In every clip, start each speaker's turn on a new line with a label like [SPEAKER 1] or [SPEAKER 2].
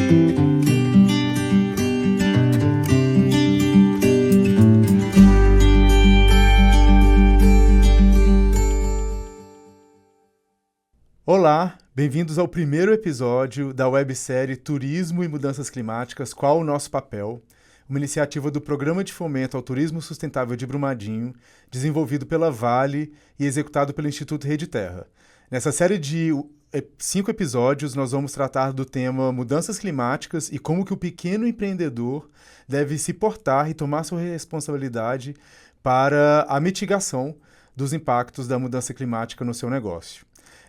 [SPEAKER 1] Olá, bem-vindos ao primeiro episódio da websérie Turismo e Mudanças Climáticas, Qual o Nosso Papel? Uma iniciativa do Programa de Fomento ao Turismo Sustentável de Brumadinho, desenvolvido pela Vale e executado pelo Instituto Rede Terra. Nessa série de 5 episódios, nós vamos tratar do tema mudanças climáticas e como que o pequeno empreendedor deve se portar e tomar sua responsabilidade para a mitigação dos impactos da mudança climática no seu negócio.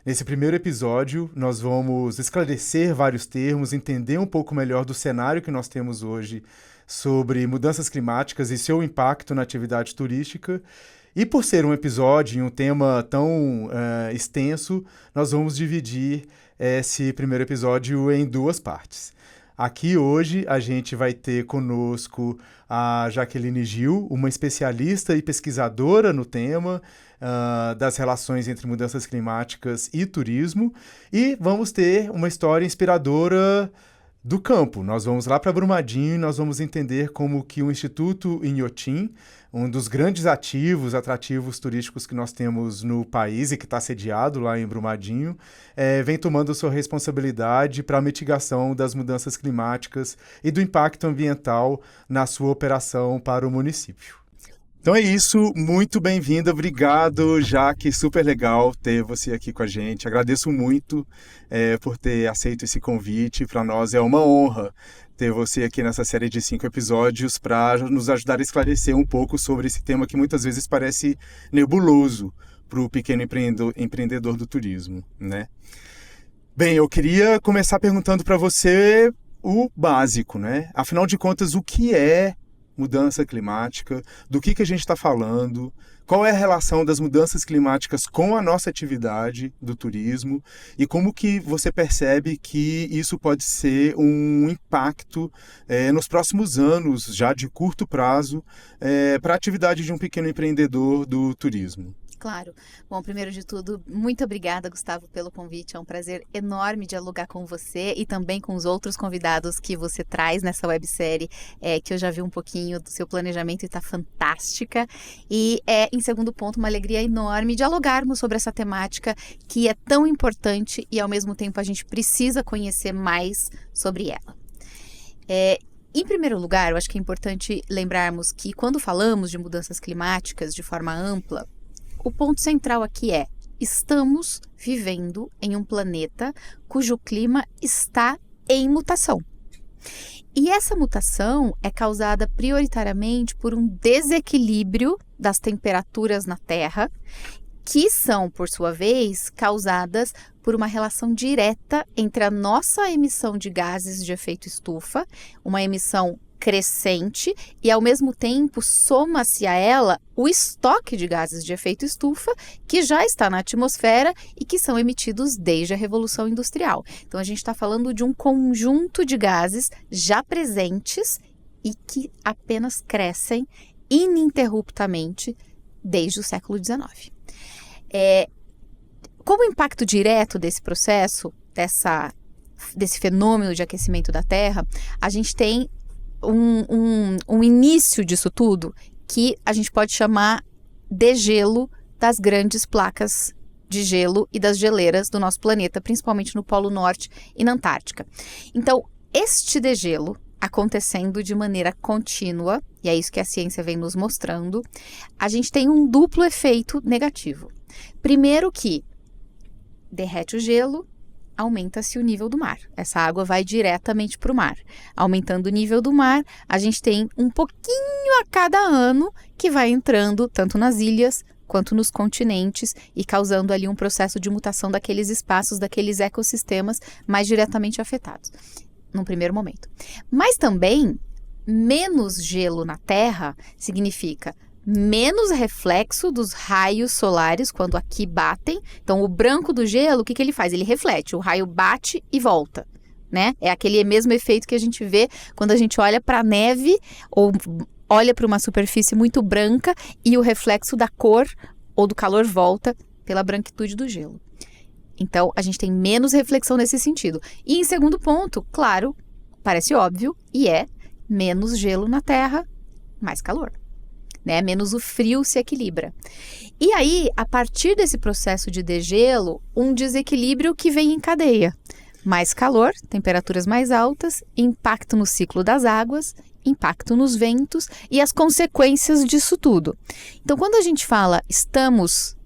[SPEAKER 1] Nesse primeiro episódio, nós vamos esclarecer vários termos, entender um pouco melhor do cenário que nós temos hoje sobre mudanças climáticas e seu impacto na atividade turística. E por ser um episódio e um tema tão extenso, nós vamos dividir esse primeiro episódio em 2 partes. Aqui hoje a gente vai ter conosco a Jaqueline Gil, uma especialista e pesquisadora no tema das relações entre mudanças climáticas e turismo, e vamos ter uma história inspiradora do campo. Nós vamos lá para Brumadinho e nós vamos entender como que o Instituto Inhotim, um dos grandes atrativos turísticos que nós temos no país e que está sediado lá em Brumadinho, vem tomando sua responsabilidade para a mitigação das mudanças climáticas e do impacto ambiental na sua operação para o município. Então é isso, muito bem-vinda, obrigado, Jaque, super legal ter você aqui com a gente, agradeço muito por ter aceito esse convite, para nós é uma honra ter você aqui nessa série de 5 episódios para nos ajudar a esclarecer um pouco sobre esse tema que muitas vezes parece nebuloso para o pequeno empreendedor do turismo, né? Bem, eu queria começar perguntando para você o básico, né? Afinal de contas, o que é mudança climática, do que a gente está falando, qual é a relação das mudanças climáticas com a nossa atividade do turismo e como que você percebe que isso pode ser um impacto nos próximos anos, já de curto prazo, para a atividade de um pequeno empreendedor do turismo.
[SPEAKER 2] Claro. Bom, primeiro de tudo, muito obrigada, Gustavo, pelo convite. É um prazer enorme dialogar com você e também com os outros convidados que você traz nessa websérie, que eu já vi um pouquinho do seu planejamento e está fantástica. E em segundo ponto, uma alegria enorme dialogarmos sobre essa temática que é tão importante e, ao mesmo tempo, a gente precisa conhecer mais sobre ela. Em primeiro lugar, eu acho que é importante lembrarmos que quando falamos de mudanças climáticas de forma ampla, o ponto central aqui estamos vivendo em um planeta cujo clima está em mutação. E essa mutação é causada prioritariamente por um desequilíbrio das temperaturas na Terra, que são, por sua vez, causadas por uma relação direta entre a nossa emissão de gases de efeito estufa, uma emissão crescente, e ao mesmo tempo soma-se a ela o estoque de gases de efeito estufa que já está na atmosfera e que são emitidos desde a Revolução Industrial. Então a gente está falando de um conjunto de gases já presentes e que apenas crescem ininterruptamente desde o século XIX. Como impacto direto desse processo, desse fenômeno de aquecimento da Terra, a gente tem um início disso tudo que a gente pode chamar degelo das grandes placas de gelo e das geleiras do nosso planeta, principalmente no Polo Norte e na Antártica. Então, este degelo acontecendo de maneira contínua, e é isso que a ciência vem nos mostrando, a gente tem um duplo efeito negativo. Primeiro que derrete o gelo, aumenta-se o nível do mar. Essa água vai diretamente para o mar. Aumentando o nível do mar, a gente tem um pouquinho a cada ano que vai entrando tanto nas ilhas quanto nos continentes e causando ali um processo de mutação daqueles espaços, daqueles ecossistemas mais diretamente afetados, num primeiro momento. Mas também, menos gelo na Terra significa menos reflexo dos raios solares quando aqui batem. Então, o branco do gelo, o que ele faz? Ele reflete, o raio bate e volta, né? É aquele mesmo efeito que a gente vê quando a gente olha para a neve ou olha para uma superfície muito branca e o reflexo da cor ou do calor volta pela branquitude do gelo. Então, a gente tem menos reflexão nesse sentido. E em segundo ponto, claro, Parece óbvio, e é menos gelo na Terra, mais calor. Né? Menos o frio se equilibra. E aí, a partir desse processo de degelo, um desequilíbrio que vem em cadeia. Mais calor, temperaturas mais altas, impacto no ciclo das águas, impacto nos ventos e as consequências disso tudo. Então, quando a gente fala estamos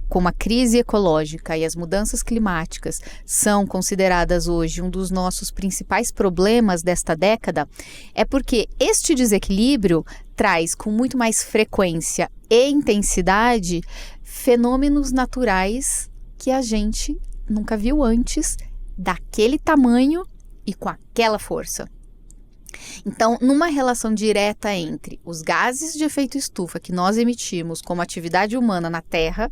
[SPEAKER 2] com uma crise ecológica e as mudanças climáticas são consideradas hoje um dos nossos principais problemas desta década, é porque este desequilíbrio traz com muito mais frequência e intensidade fenômenos naturais que a gente nunca viu antes, daquele tamanho e com aquela força. Então, numa relação direta entre os gases de efeito estufa que nós emitimos como atividade humana na Terra,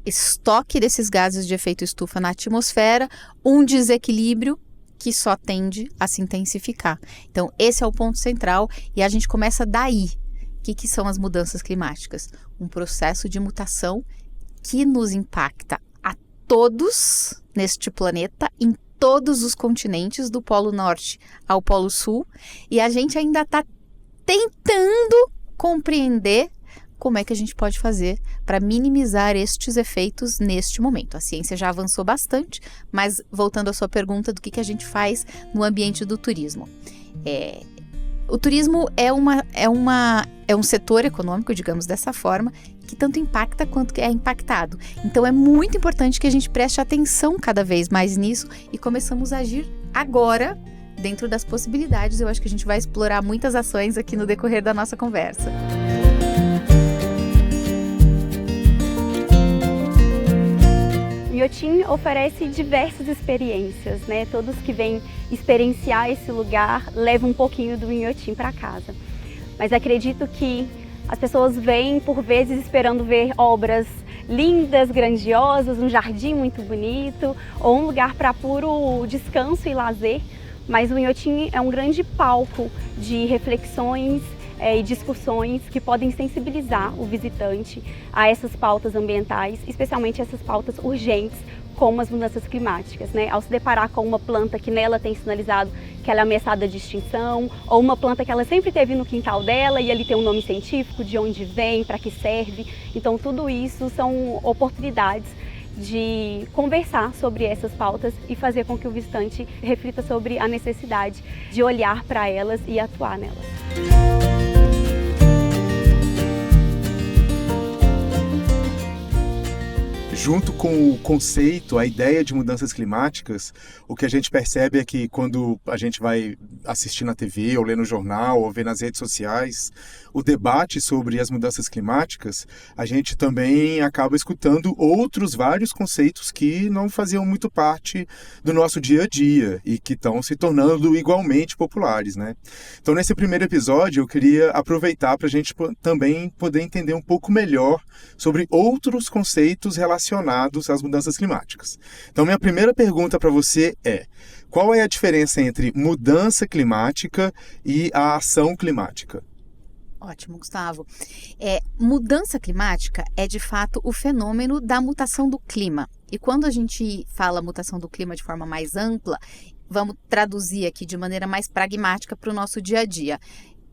[SPEAKER 2] estoque desses gases de efeito estufa na atmosfera, um desequilíbrio que só tende a se intensificar. Então, esse é o ponto central e a gente começa daí. O que são as mudanças climáticas? Um processo de mutação que nos impacta a todos neste planeta, em todos os continentes, do Polo Norte ao Polo Sul, e a gente ainda está tentando compreender como é que a gente pode fazer para minimizar estes efeitos neste momento. A ciência já avançou bastante, mas voltando à sua pergunta do que a gente faz no ambiente do turismo. O turismo é um setor econômico, digamos dessa forma, que tanto impacta quanto é impactado. Então é muito importante que a gente preste atenção cada vez mais nisso e começamos a agir agora, dentro das possibilidades. Eu acho que a gente vai explorar muitas ações aqui no decorrer da nossa conversa.
[SPEAKER 3] O Inhotim oferece diversas experiências, né? Todos que vêm experienciar esse lugar levam um pouquinho do Inhotim para casa. Mas acredito que as pessoas vêm, por vezes, esperando ver obras lindas, grandiosas, um jardim muito bonito, ou um lugar para puro descanso e lazer. Mas o Inhotim é um grande palco de reflexões e discussões que podem sensibilizar o visitante a essas pautas ambientais, especialmente essas pautas urgentes, como as mudanças climáticas, né? Ao se deparar com uma planta que nela tem sinalizado que ela é ameaçada de extinção, ou uma planta que ela sempre teve no quintal dela e ali tem um nome científico, de onde vem, para que serve. Então tudo isso são oportunidades de conversar sobre essas pautas e fazer com que o visitante reflita sobre a necessidade de olhar para elas e atuar nelas.
[SPEAKER 1] Junto com o conceito, a ideia de mudanças climáticas, o que a gente percebe é que quando a gente vai assistir na TV, ou ler no jornal, ou ver nas redes sociais, o debate sobre as mudanças climáticas, a gente também acaba escutando outros vários conceitos que não faziam muito parte do nosso dia a dia e que estão se tornando igualmente populares, né? Então, nesse primeiro episódio, eu queria aproveitar para a gente também poder entender um pouco melhor sobre outros conceitos relacionados às mudanças climáticas. Então, minha primeira pergunta para você é: qual é a diferença entre mudança climática e a ação climática?
[SPEAKER 2] Ótimo, Gustavo. Mudança climática é, de fato, o fenômeno da mutação do clima. E quando a gente fala mutação do clima de forma mais ampla, vamos traduzir aqui de maneira mais pragmática para o nosso dia a dia.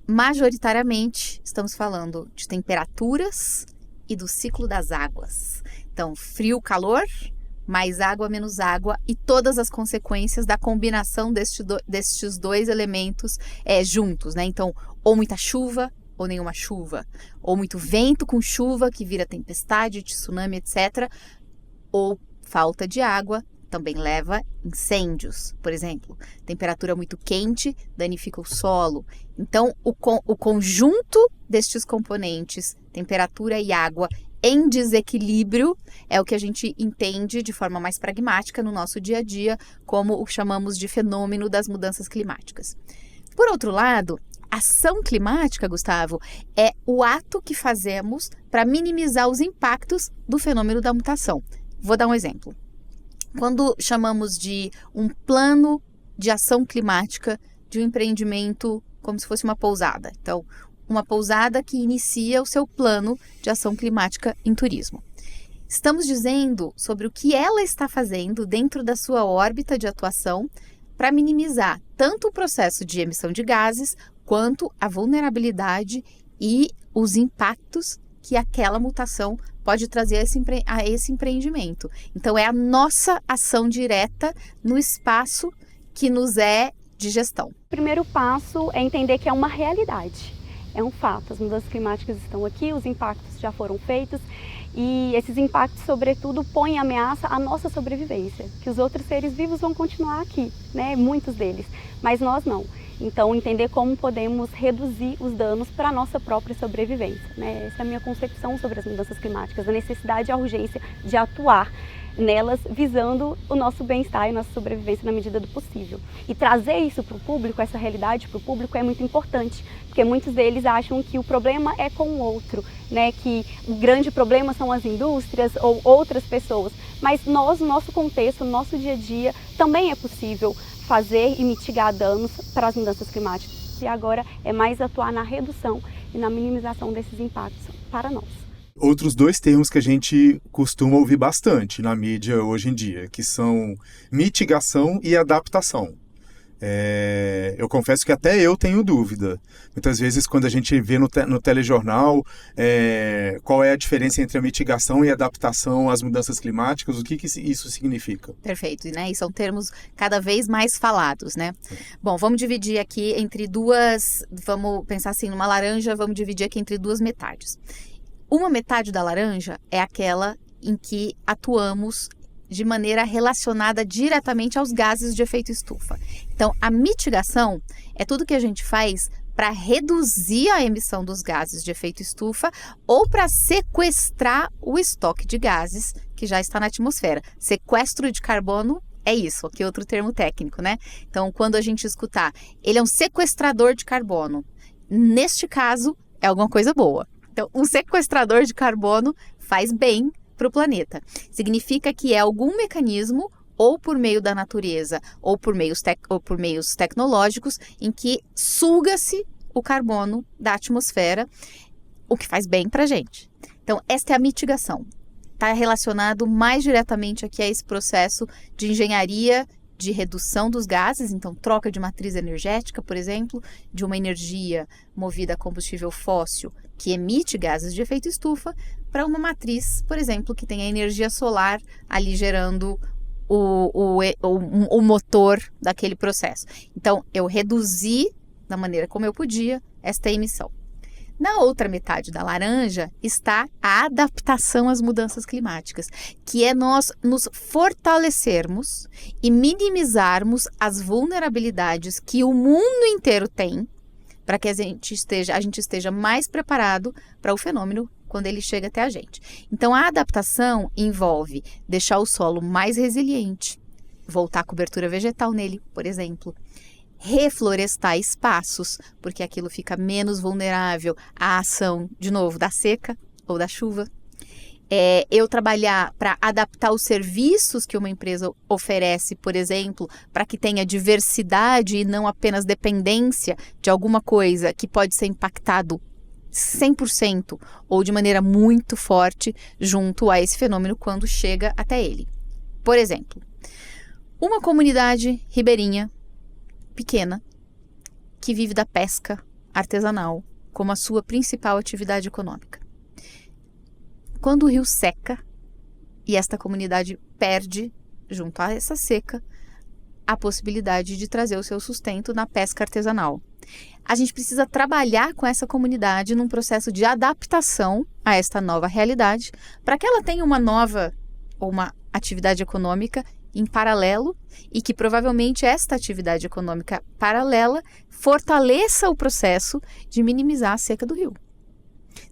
[SPEAKER 2] Majoritariamente, estamos falando de temperaturas e do ciclo das águas. Então, frio, calor, mais água, menos água, e todas as consequências da combinação destes dois elementos juntos, né? Então, ou muita chuva, ou nenhuma chuva, ou muito vento com chuva, que vira tempestade, tsunami, etc., ou falta de água, também leva incêndios, por exemplo. Temperatura muito quente danifica o solo. Então, o conjunto destes componentes, temperatura e água, em desequilíbrio, é o que a gente entende de forma mais pragmática no nosso dia a dia, como o chamamos de fenômeno das mudanças climáticas. Por outro lado, ação climática, Gustavo, é o ato que fazemos para minimizar os impactos do fenômeno da mutação. Vou dar um exemplo. Quando chamamos de um plano de ação climática de um empreendimento como se fosse uma pousada. Então, uma pousada que inicia o seu plano de ação climática em turismo. Estamos dizendo sobre o que ela está fazendo dentro da sua órbita de atuação para minimizar tanto o processo de emissão de gases, quanto a vulnerabilidade e os impactos que aquela mutação pode trazer a esse empreendimento. Então, é a nossa ação direta no espaço que nos é de gestão.
[SPEAKER 3] O primeiro passo é entender que é uma realidade, é um fato. As mudanças climáticas estão aqui, os impactos já foram feitos e esses impactos, sobretudo, põem em ameaça a nossa sobrevivência, que os outros seres vivos vão continuar aqui, né? Muitos deles, mas nós não. Então, entender como podemos reduzir os danos para a nossa própria sobrevivência, né? Essa é a minha concepção sobre as mudanças climáticas, a necessidade e a urgência de atuar nelas visando o nosso bem-estar e a nossa sobrevivência na medida do possível. E trazer isso para o público, essa realidade para o público é muito importante, porque muitos deles acham que o problema é com o outro, né? Que o grande problema são as indústrias ou outras pessoas, mas nós, no nosso contexto, no nosso dia a dia, também é possível fazer e mitigar danos para as mudanças climáticas. E agora é mais atuar na redução e na minimização desses impactos para nós.
[SPEAKER 1] Outros dois termos que a gente costuma ouvir bastante na mídia hoje em dia, que são mitigação e adaptação. Eu confesso que até eu tenho dúvida. Muitas vezes, quando a gente vê no telejornal qual é a diferença entre a mitigação e a adaptação às mudanças climáticas, o que isso significa?
[SPEAKER 2] Perfeito, né? E são termos cada vez mais falados, né? Bom, vamos dividir aqui entre duas, vamos pensar assim, numa laranja, vamos dividir aqui entre duas metades. Uma metade da laranja é aquela em que atuamos de maneira relacionada diretamente aos gases de efeito estufa. Então, a mitigação é tudo que a gente faz para reduzir a emissão dos gases de efeito estufa ou para sequestrar o estoque de gases que já está na atmosfera. Sequestro de carbono é isso, aqui é outro termo técnico, né? Então, quando a gente escutar, ele é um sequestrador de carbono. Neste caso, é alguma coisa boa. Então, um sequestrador de carbono faz bem para o planeta. Significa que é algum mecanismo, ou por meio da natureza, ou por meios tecnológicos, em que suga-se o carbono da atmosfera, o que faz bem para a gente. Então, esta é a mitigação. Está relacionado mais diretamente aqui a esse processo de engenharia de redução dos gases, então troca de matriz energética, por exemplo, de uma energia movida a combustível fóssil que emite gases de efeito estufa, para uma matriz, por exemplo, que tem a energia solar ali gerando o motor daquele processo. Então, eu reduzi, da maneira como eu podia, esta emissão. Na outra metade da laranja está a adaptação às mudanças climáticas, que é nós nos fortalecermos e minimizarmos as vulnerabilidades que o mundo inteiro tem, para que a gente esteja mais preparado para o fenômeno quando ele chega até a gente. Então, a adaptação envolve deixar o solo mais resiliente, voltar a cobertura vegetal nele, por exemplo, reflorestar espaços, porque aquilo fica menos vulnerável à ação, de novo, da seca ou da chuva. Eu trabalhar para adaptar os serviços que uma empresa oferece, por exemplo, para que tenha diversidade e não apenas dependência de alguma coisa que pode ser impactado 100% ou de maneira muito forte junto a esse fenômeno quando chega até ele. Por exemplo, uma comunidade ribeirinha pequena que vive da pesca artesanal como a sua principal atividade econômica. Quando o rio seca e esta comunidade perde, junto a essa seca, a possibilidade de trazer o seu sustento na pesca artesanal. A gente precisa trabalhar com essa comunidade num processo de adaptação a esta nova realidade, para que ela tenha uma nova ou uma atividade econômica em paralelo e que provavelmente esta atividade econômica paralela fortaleça o processo de minimizar a seca do rio.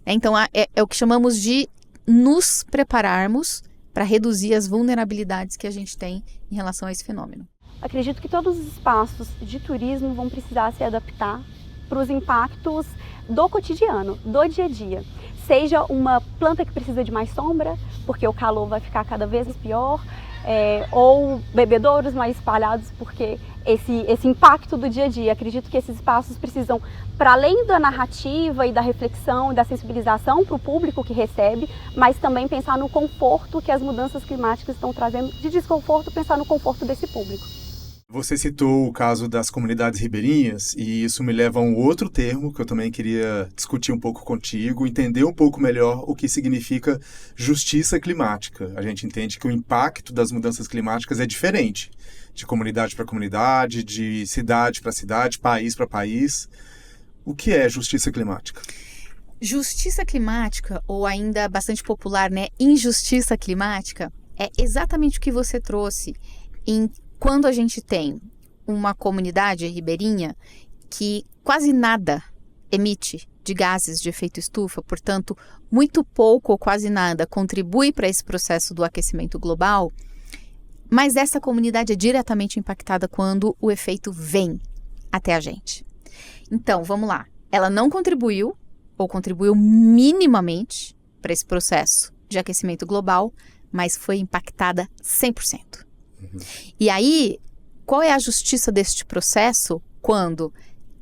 [SPEAKER 2] Então, é o que chamamos de nos prepararmos para reduzir as vulnerabilidades que a gente tem em relação a esse fenômeno.
[SPEAKER 3] Acredito que todos os espaços de turismo vão precisar se adaptar para os impactos do cotidiano, do dia a dia. Seja uma planta que precisa de mais sombra, porque o calor vai ficar cada vez pior, ou bebedouros mais espalhados, porque esse impacto do dia a dia. Acredito que esses espaços precisam, para além da narrativa e da reflexão e da sensibilização para o público que recebe, mas também pensar no conforto que as mudanças climáticas estão trazendo, de desconforto, pensar no conforto desse público.
[SPEAKER 1] Você citou o caso das comunidades ribeirinhas e isso me leva a um outro termo que eu também queria discutir um pouco contigo, entender um pouco melhor o que significa justiça climática. A gente entende que o impacto das mudanças climáticas é diferente, de comunidade para comunidade, de cidade para cidade, país para país. O que é justiça climática?
[SPEAKER 2] Justiça climática, ou ainda bastante popular, né, injustiça climática, é exatamente o que você trouxe quando a gente tem uma comunidade ribeirinha que quase nada emite de gases de efeito estufa, portanto, muito pouco ou quase nada contribui para esse processo do aquecimento global, mas essa comunidade é diretamente impactada quando o efeito vem até a gente. Então, vamos lá. Ela não contribuiu, ou contribuiu minimamente para esse processo de aquecimento global, mas foi impactada 100%. E aí, qual é a justiça deste processo quando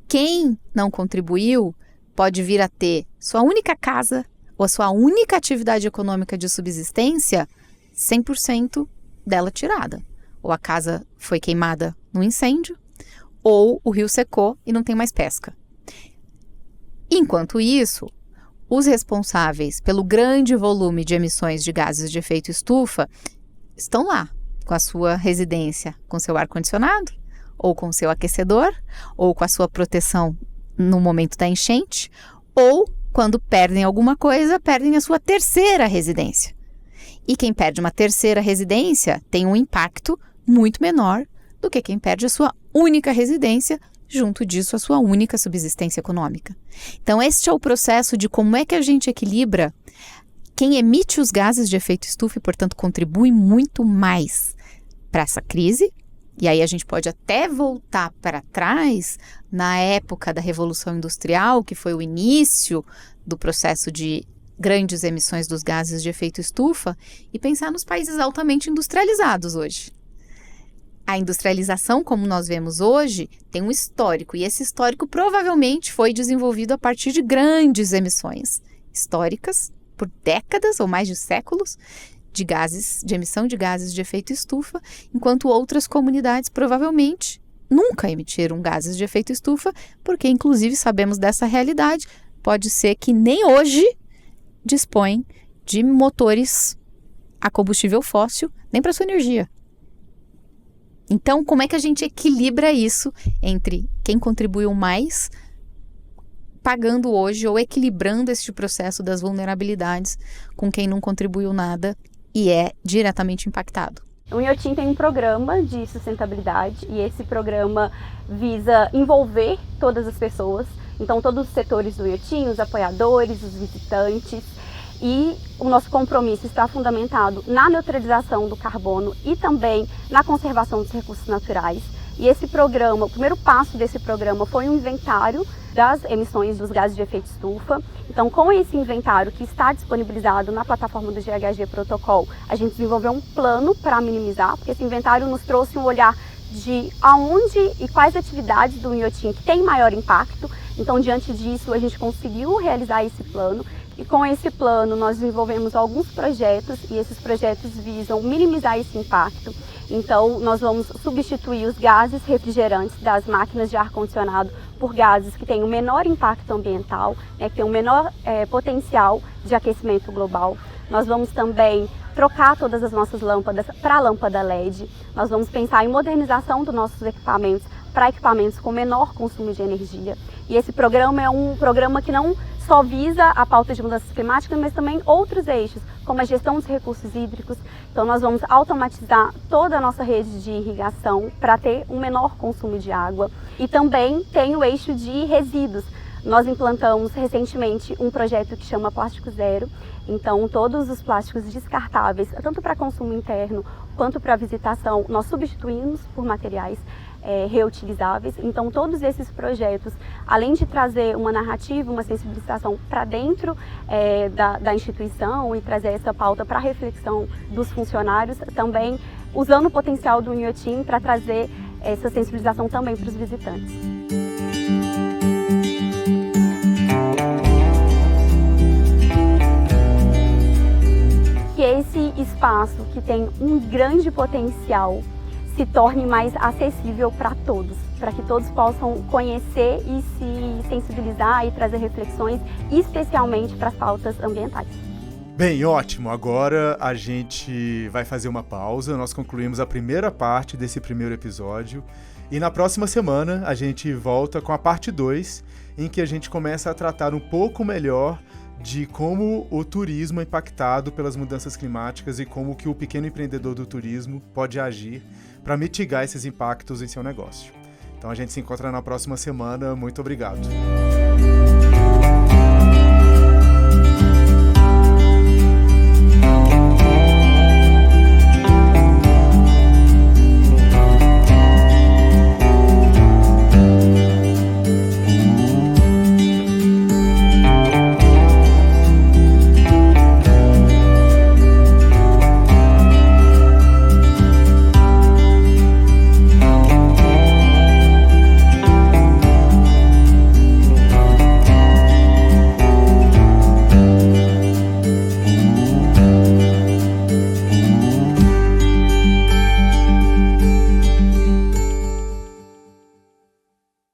[SPEAKER 2] quem não contribuiu pode vir a ter sua única casa ou a sua única atividade econômica de subsistência 100% dela tirada? Ou a casa foi queimada no incêndio, ou o rio secou e não tem mais pesca. Enquanto isso, os responsáveis pelo grande volume de emissões de gases de efeito estufa estão lá, com a sua residência, com seu ar-condicionado, ou com seu aquecedor, ou com a sua proteção no momento da enchente, ou, quando perdem alguma coisa, perdem a sua terceira residência. E quem perde uma terceira residência tem um impacto muito menor do que quem perde a sua única residência, junto disso a sua única subsistência econômica. Então, este é o processo de como é que a gente equilibra quem emite os gases de efeito estufa e, portanto, contribui muito mais para essa crise. E aí a gente pode até voltar para trás na época da Revolução Industrial, que foi o início do processo de grandes emissões dos gases de efeito estufa, e pensar nos países altamente industrializados hoje. A industrialização, como nós vemos hoje, tem um histórico, e esse histórico provavelmente foi desenvolvido a partir de grandes emissões históricas, por décadas ou mais de séculos, de emissão de gases de efeito estufa, enquanto outras comunidades provavelmente nunca emitiram gases de efeito estufa, porque inclusive sabemos dessa realidade, pode ser que nem hoje dispõem de motores a combustível fóssil, nem para sua energia. Então, como é que a gente equilibra isso entre quem contribuiu mais, pagando hoje, ou equilibrando este processo das vulnerabilidades com quem não contribuiu nada e é diretamente impactado?
[SPEAKER 3] O Inhotim tem um programa de sustentabilidade e esse programa visa envolver todas as pessoas, então todos os setores do Inhotim, os apoiadores, os visitantes, e o nosso compromisso está fundamentado na neutralização do carbono e também na conservação dos recursos naturais. E esse programa, o primeiro passo desse programa foi um inventário das emissões dos gases de efeito estufa. Então, com esse inventário que está disponibilizado na plataforma do GHG Protocol, a gente desenvolveu um plano para minimizar, porque esse inventário nos trouxe um olhar de aonde e quais atividades do Inhotim que tem maior impacto. Então, diante disso, a gente conseguiu realizar esse plano. E com esse plano nós desenvolvemos alguns projetos e esses projetos visam minimizar esse impacto. Então nós vamos substituir os gases refrigerantes das máquinas de ar-condicionado por gases que têm um menor impacto ambiental, que têm um menor potencial de aquecimento global. Nós vamos também trocar todas as nossas lâmpadas para a lâmpada LED. Nós vamos pensar em modernização dos nossos equipamentos para equipamentos com menor consumo de energia. E esse programa é um programa que não só visa a pauta de mudanças climáticas, mas também outros eixos, como a gestão dos recursos hídricos. Então nós vamos automatizar toda a nossa rede de irrigação para ter um menor consumo de água. E também tem o eixo de resíduos. Nós implantamos recentemente um projeto que chama Plástico Zero. Então todos os plásticos descartáveis, tanto para consumo interno quanto para visitação, nós substituímos por materiais reutilizáveis. Então todos esses projetos, além de trazer uma narrativa, uma sensibilização para dentro da instituição e trazer essa pauta para a reflexão dos funcionários, também usando o potencial do Inhotim para trazer essa sensibilização também para os visitantes. Que esse espaço que tem um grande potencial se torne mais acessível para todos, para que todos possam conhecer e se sensibilizar e trazer reflexões, especialmente para as pautas ambientais.
[SPEAKER 1] Bem, ótimo. Agora a gente vai fazer uma pausa. Nós concluímos a primeira parte desse primeiro episódio. E na próxima semana a gente volta com a parte 2, em que a gente começa a tratar um pouco melhor de como o turismo é impactado pelas mudanças climáticas e como que o pequeno empreendedor do turismo pode agir para mitigar esses impactos em seu negócio. Então a gente se encontra na próxima semana. Muito obrigado.